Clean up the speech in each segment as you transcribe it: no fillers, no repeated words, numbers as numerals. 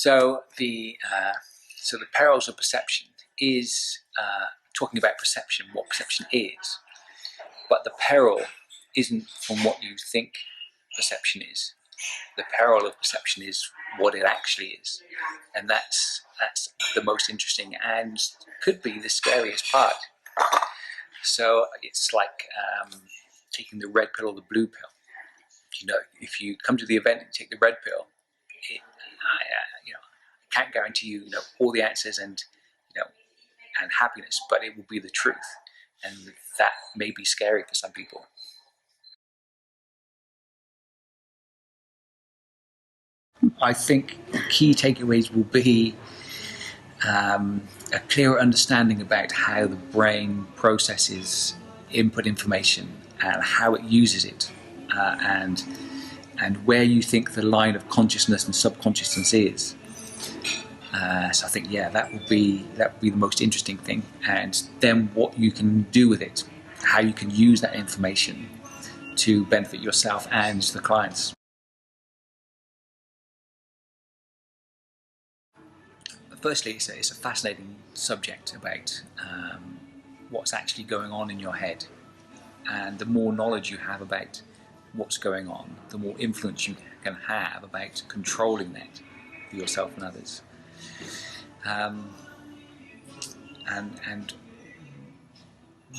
So the perils of perception is talking about perception, what perception is, but the peril isn't from what you think perception is. The peril of perception is what it actually is, and that's the most interesting and could be the scariest part. So it's like taking the red pill or the blue pill. You know, if you come to the event and take the red pill, I can't guarantee you, all the answers and and happiness, but it will be the truth, and that may be scary for some people. I think the key takeaways will be a clearer understanding about how the brain processes input information and how it uses it, and where you think the line of consciousness and subconsciousness is. So I think, that would be the most interesting thing, and then what you can do with it, how you can use that information to benefit yourself and the clients. Firstly, it's a fascinating subject about what's actually going on in your head, and the more knowledge you have about what's going on, the more influence you can have about controlling that for yourself and others. And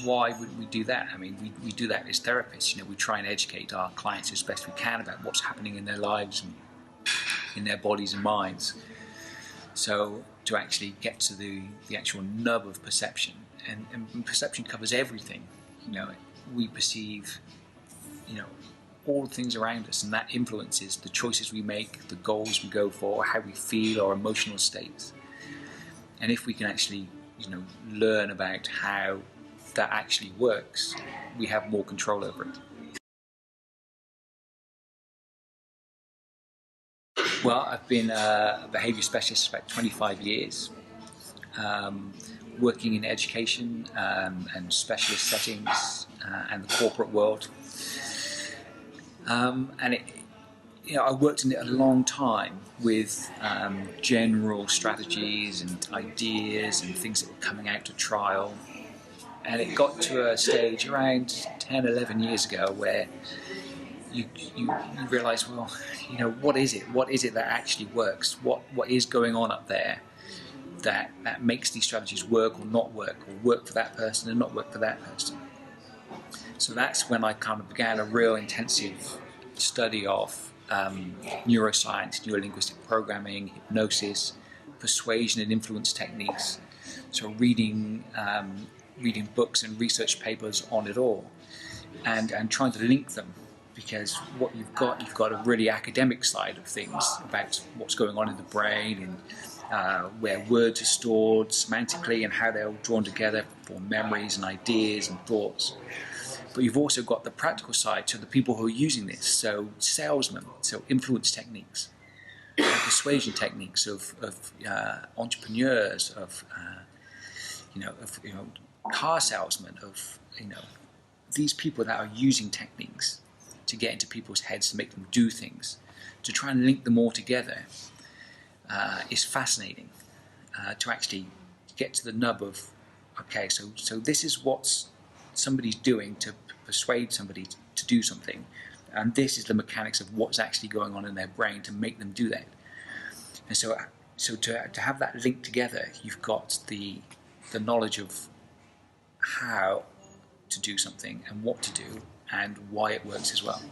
why would we do that? I mean, we do that as therapists. We try and educate our clients as best we can about what's happening in their lives and in their bodies and minds. So to actually get to the actual nub of perception, and perception covers everything. We perceive, all the things around us, and that influences the choices we make, the goals we go for, how we feel, our emotional states. And if we can actually, learn about how that actually works, we have more control over it. Well, I've been a behaviour specialist for about 25 years, working in education and specialist settings and the corporate world. I worked in it a long time with general strategies and ideas and things that were coming out to trial. And it got to a stage around 10, 11 years ago where you realise, well, what is it? What is it that actually works? What is going on up there that makes these strategies work or not work, or work for that person and not work for that person? So that's when I kind of began a real intensive study of neuroscience, neurolinguistic programming, hypnosis, persuasion and influence techniques. So reading books and research papers on it all, and trying to link them, because what you've got a really academic side of things about what's going on in the brain and where words are stored semantically and how they're all drawn together for memories and ideas and thoughts. But you've also got the practical side, to the people who are using this, so salesmen, so influence techniques, persuasion techniques of entrepreneurs, of car salesmen, of these people that are using techniques to get into people's heads, to make them do things, to try and link them all together is fascinating. To actually get to the nub of, okay, so this is what somebody's doing to persuade somebody to do something, and this is the mechanics of what's actually going on in their brain to make them do that. And so to have that linked together, you've got the knowledge of how to do something and what to do and why it works as well.